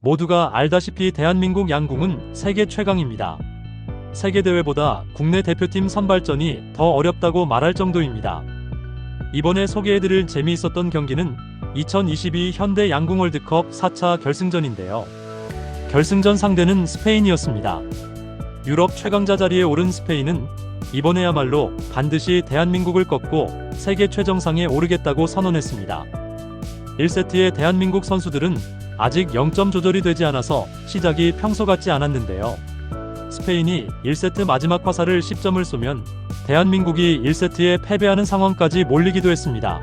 모두가 알다시피 대한민국 양궁은 세계 최강입니다. 세계대회보다 국내 대표팀 선발전이 더 어렵다고 말할 정도입니다. 이번에 소개해드릴 재미있었던 경기는 2022 현대 양궁 월드컵 4차 결승전인데요. 결승전 상대는 스페인이었습니다. 유럽 최강자 자리에 오른 스페인은 이번에야말로 반드시 대한민국을 꺾고 세계 최정상에 오르겠다고 선언했습니다. 1세트의 대한민국 선수들은 아직 0점 조절이 되지 않아서 시작이 평소 같지 않았는데요. 스페인이 1세트 마지막 화살을 10점을 쏘면 대한민국이 1세트에 패배하는 상황까지 몰리기도 했습니다.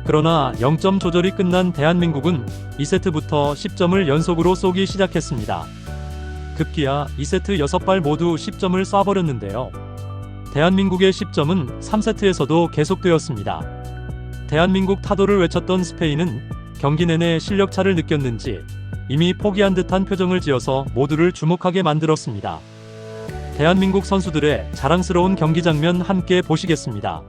그러나 0점 조절이 끝난 대한민국은 2세트부터 10점을 연속으로 쏘기 시작했습니다. 급기야 2세트 6발 모두 10점을 쏴버렸는데요. 대한민국의 10점은 3세트에서도 계속되었습니다. 대한민국 타도를 외쳤던 스페인은 경기 내내 실력차를 느꼈는지 이미 포기한 듯한 표정을 지어서 모두를 주목하게 만들었습니다. 대한민국 선수들의 자랑스러운 경기 장면 함께 보시겠습니다.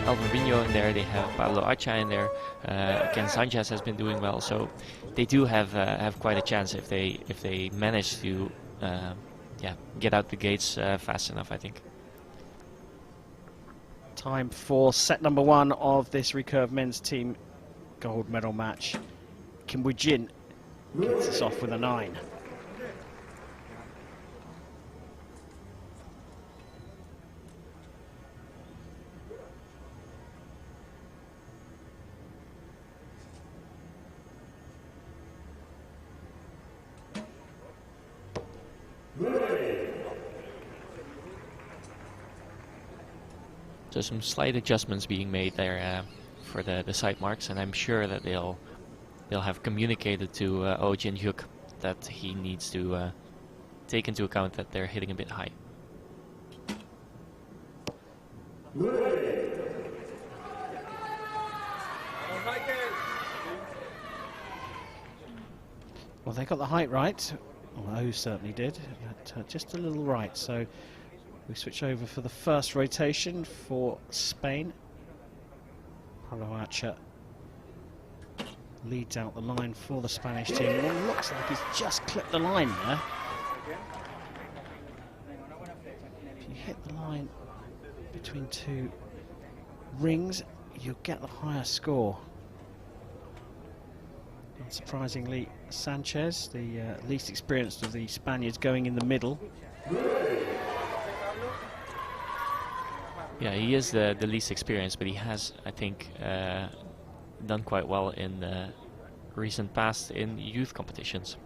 Alvarinho in there, they have Pablo Archa in there. Ken Sanchez has been doing well, so they do have quite a chance if they manage to get out the gates fast enough, I think. Time for set number 1 of this recurve men's team gold medal match. Kim Woo-jin kicks us off with a 9. So some slight adjustments being made there for the side marks, and I'm sure that they'll have communicated to Oh Jin-hyuk that he needs to take into account that they're hitting a bit high. Well, they got the height right. Well, O certainly did, but just a little right. So we switch over for the first rotation for Spain. Pablo Archa leads out the line for the Spanish team. Well, it looks like he's just clipped the line there. If you hit the line between two rings, you'll get the higher score. Unsurprisingly, Sanchez, the least experienced of the Spaniards, going in the middle. Yeah, he is the least experienced, but he has, I think, done quite well in recent past in youth competitions.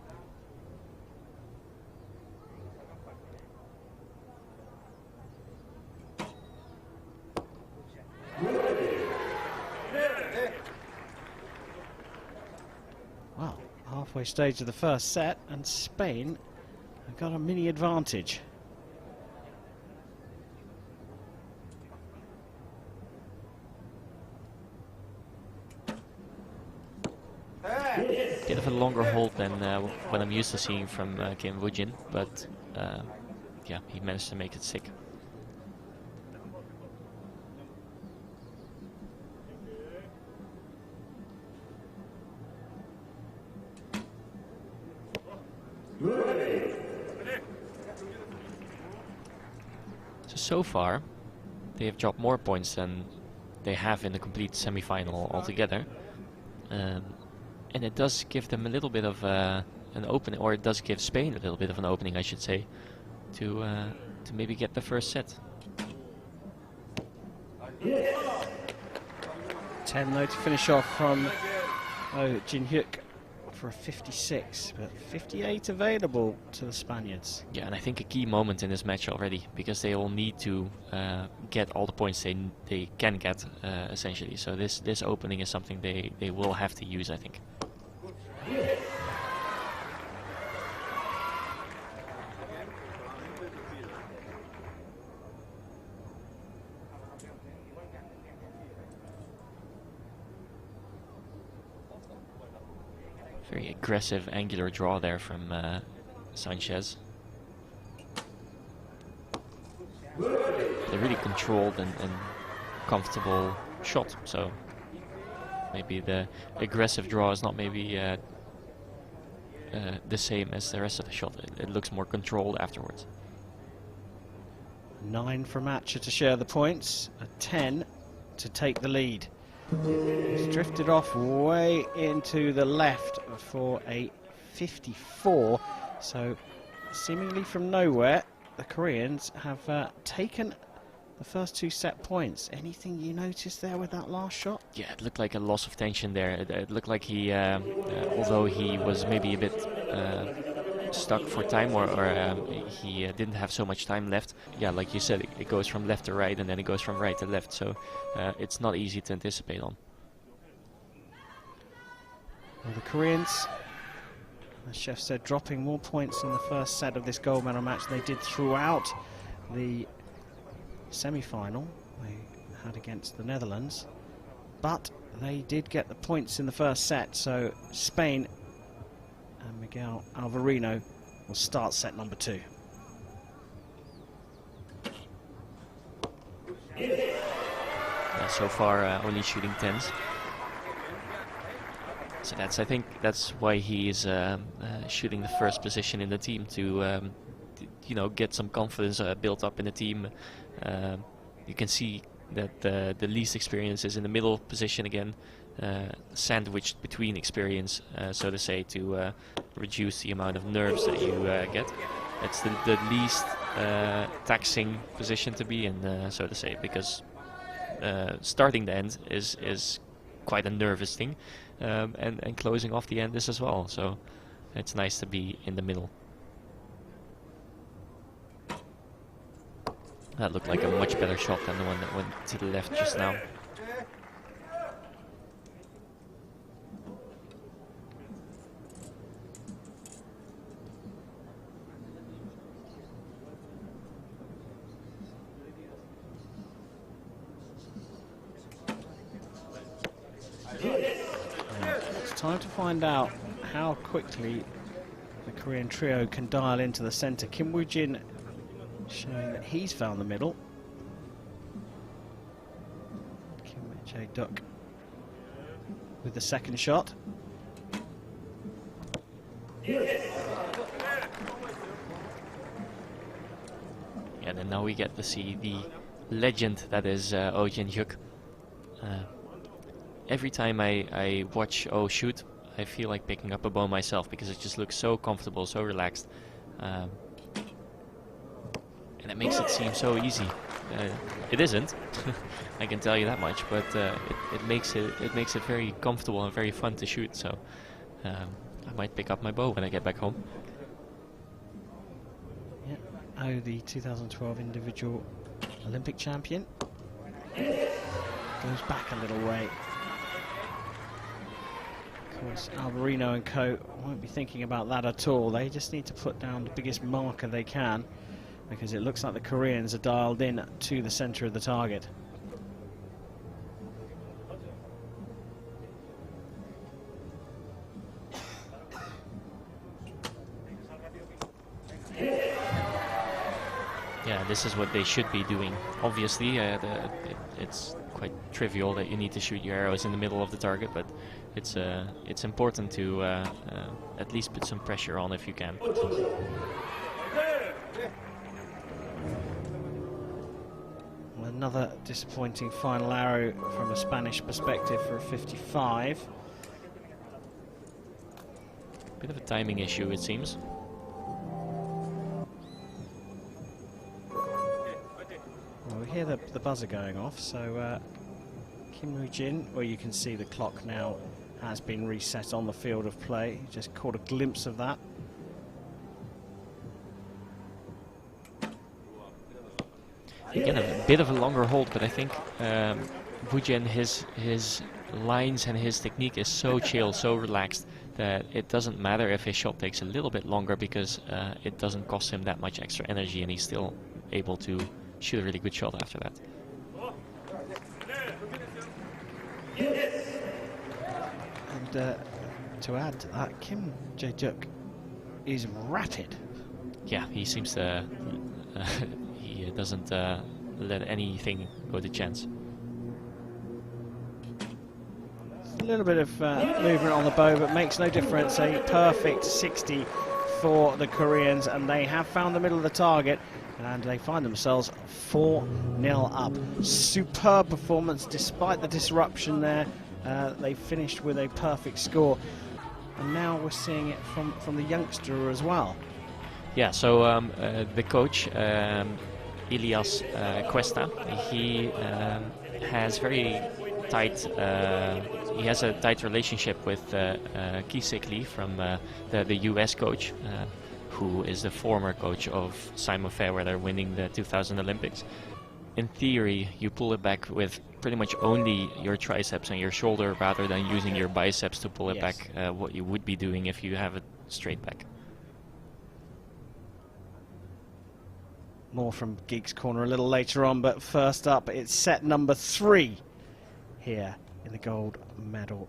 Well, halfway stage of the first set, and Spain have got a mini advantage. Bit of a longer hold than what I'm used to seeing from Kim Woo-jin, but yeah, he managed to make it sick. So far, they have dropped more points than they have in the complete semi-final altogether. And it does give them a little bit of an opening, or it does give Spain a little bit of an opening, I should say, to maybe get the first set. 10 though to finish off from Oh Jin-hyuk for a 56, but 58 available to the Spaniards. Yeah, and I think a key moment in this match already, because they all need to get all the points they can get, essentially. So this opening is something they will have to use, I think. Very aggressive angular draw there from Sanchez. A really controlled and comfortable shot, so maybe the aggressive draw is not maybe the same as the rest of the shot. It looks more controlled afterwards. 9 for Matcher to share the points, a 10 to take the lead. He's drifted off way into the left for a 54, so seemingly from nowhere the Koreans have taken the first 2 set points. Anything you noticed there with that last shot? Yeah, it looked like a loss of tension there. It looked like he, although he was maybe a bit stuck for time, or he didn't have so much time left. Yeah, like you said, it goes from left to right and then it goes from right to left, so it's not easy to anticipate on. Well, the Koreans, as Chef said, dropping more points in the first set of this gold medal match than they did throughout the semi-final they had against the Netherlands, but they did get the points in the first set, so Spain and Miguel Alvarino will start set number 2. Yeah, so far only shooting 10s. So I think that's why he is shooting the first position in the team, to you know, get some confidence built up in the team. You can see that the least experience is in the middle position again, sandwiched between experience, so to say, to reduce the amount of nerves that you get. It's the least taxing position to be in, so to say, because starting the end is quite a nervous thing, and closing off the end is as well. So it's nice to be in the middle. That looked like a much better shot than the one that went to the left just now. It's time to find out how quickly the Korean trio can dial into the centre. Kim Woo-jin showing that he's found the middle. Kim Jae-duk with the second shot. And then now we get to see the legend that is Oh Jin-hyuk. Every time I watch Oh shoot, I feel like picking up a bow myself, because it just looks so comfortable, so relaxed. And it makes it seem so easy. It isn't, I can tell you that much, but it makes it very comfortable and very fun to shoot. So I might pick up my bow when I get back home. Yeah. Oh, the 2012 individual Olympic champion goes back a little way. Of course, Alvarino and co won't be thinking about that at all. They just need to put down the biggest marker they can, because it looks like the Koreans are dialed in to the center of the target. Yeah, this is what they should be doing. Obviously, it's quite trivial that you need to shoot your arrows in the middle of the target, but it's important to at least put some pressure on if you can. Another disappointing final arrow from a Spanish perspective for a 55. Bit of a timing issue, it seems. Well, we hear the buzzer going off, so Kim Woo-jin, well, you can see the clock now has been reset on the field of play. Just caught a glimpse of that. Again, a bit of a longer hold, but I think Wu Jin, his lines and his technique is so chill, so relaxed, that it doesn't matter if his shot takes a little bit longer, because it doesn't cost him that much extra energy, and he's still able to shoot a really good shot after that. And to add to that, Kim Jae-juk is rapid. Yeah, he seems to he doesn't let anything go to chance. A little bit of movement on the bow, but makes no difference. A perfect 60 for the Koreans, and they have found the middle of the target, and they find themselves 4-0 up. Superb performance despite the disruption there. They finished with a perfect score, and now we're seeing it from the youngster as well. Yeah, so the coach, Ilias Cuesta, he has very tight. He has a tight relationship with Ki Sik Lee from the US coach, who is the former coach of Simon Fairweather, winning the 2000 Olympics. In theory, you pull it back with pretty much only your triceps and your shoulder, rather than using your biceps to pull it back, what you would be doing if you have it straight back. More from Geeks Corner a little later on, but first up, it's set number 3 here in the gold medal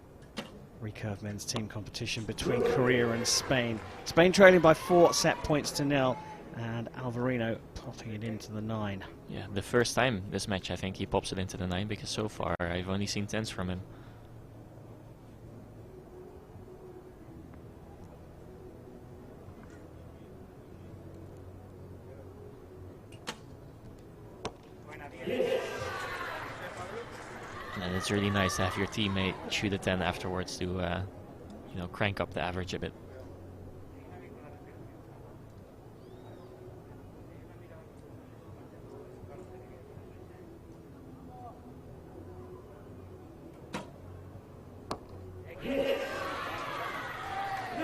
recurve men's team competition between Korea and Spain. Spain trailing by 4 set points to 0, and Alvarino popping it into the 9. Yeah, the first time this match, I think he pops it into the 9, because so far I've only seen 10s from him. And it's really nice to have your teammate shoot a 10 afterwards to, you know, crank up the average a bit.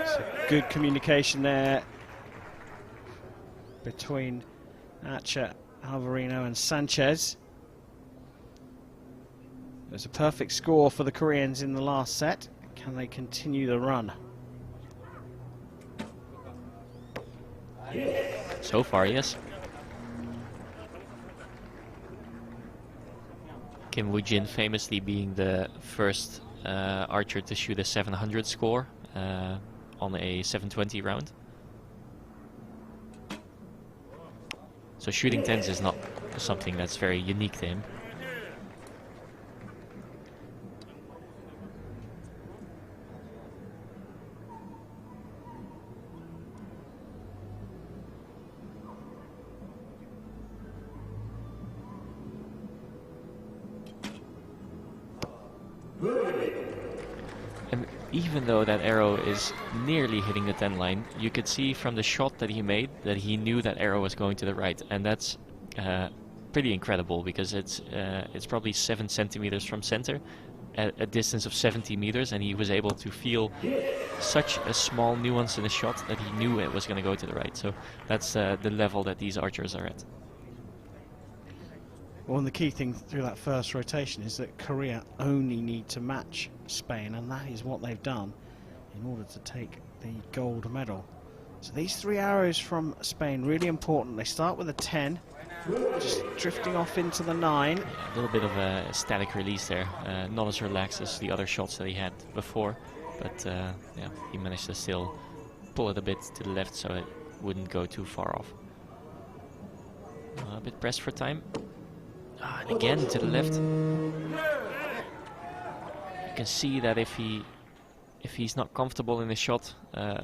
So good communication there between Archer, Alvarino and Sanchez. It was a perfect score for the Koreans in the last set. Can they continue the run? So far, yes. Kim Woo Jin famously being the first archer to shoot a 700 score on a 720 round. So shooting 10s is not something that's very unique to him. And even though that arrow is nearly hitting the 10 line, you could see from the shot that he made that he knew that arrow was going to the right, and that's pretty incredible, because it's probably 7 centimeters from center at a distance of 70 meters, and he was able to feel such a small nuance in the shot that he knew it was going to go to the right. So that's the level that these archers are at. Well, and the key thing through that first rotation is that Korea only need to match Spain, and that is what they've done in order to take the gold medal. So these 3 arrows from Spain, really important. They start with a 10, just drifting off into the 9. Yeah, a little bit of a static release there, not as relaxed as the other shots that he had before, but yeah, he managed to still pull it a bit to the left so it wouldn't go too far off. A bit pressed for time. And again to the left. You can see that if he's not comfortable in the shot,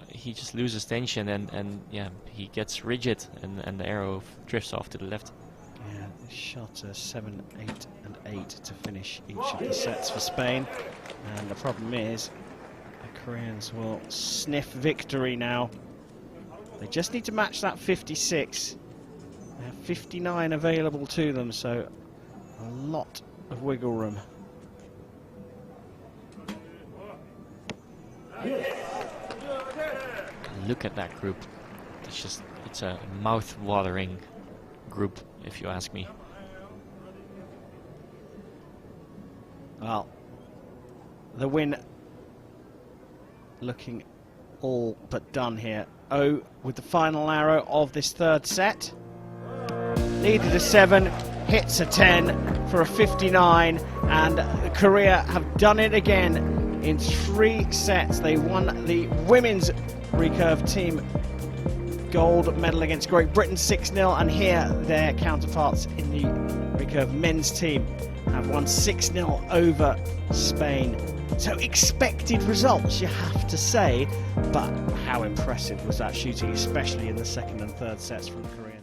he just loses tension, and yeah, he gets rigid, and the arrow drifts off to the left. Yeah, they shot a 7, 8 and 8 to finish each of the sets for Spain, and the problem is the Koreans will sniff victory now. They just need to match that 56. They have 59 available to them, so a lot of wiggle room. look at that group, it's a mouth-watering group, if you ask me. Well, the win looking all but done here. Oh, with the final arrow of this third set. Needed a 7, hits a 10 for a 59, and Korea have done it again in 3 sets. They won the women's recurve team gold medal against Great Britain 6-0, and here their counterparts in the recurve men's team have won 6-0 over Spain. So expected results, you have to say, but how impressive was that shooting, especially in the second and third sets from Korea.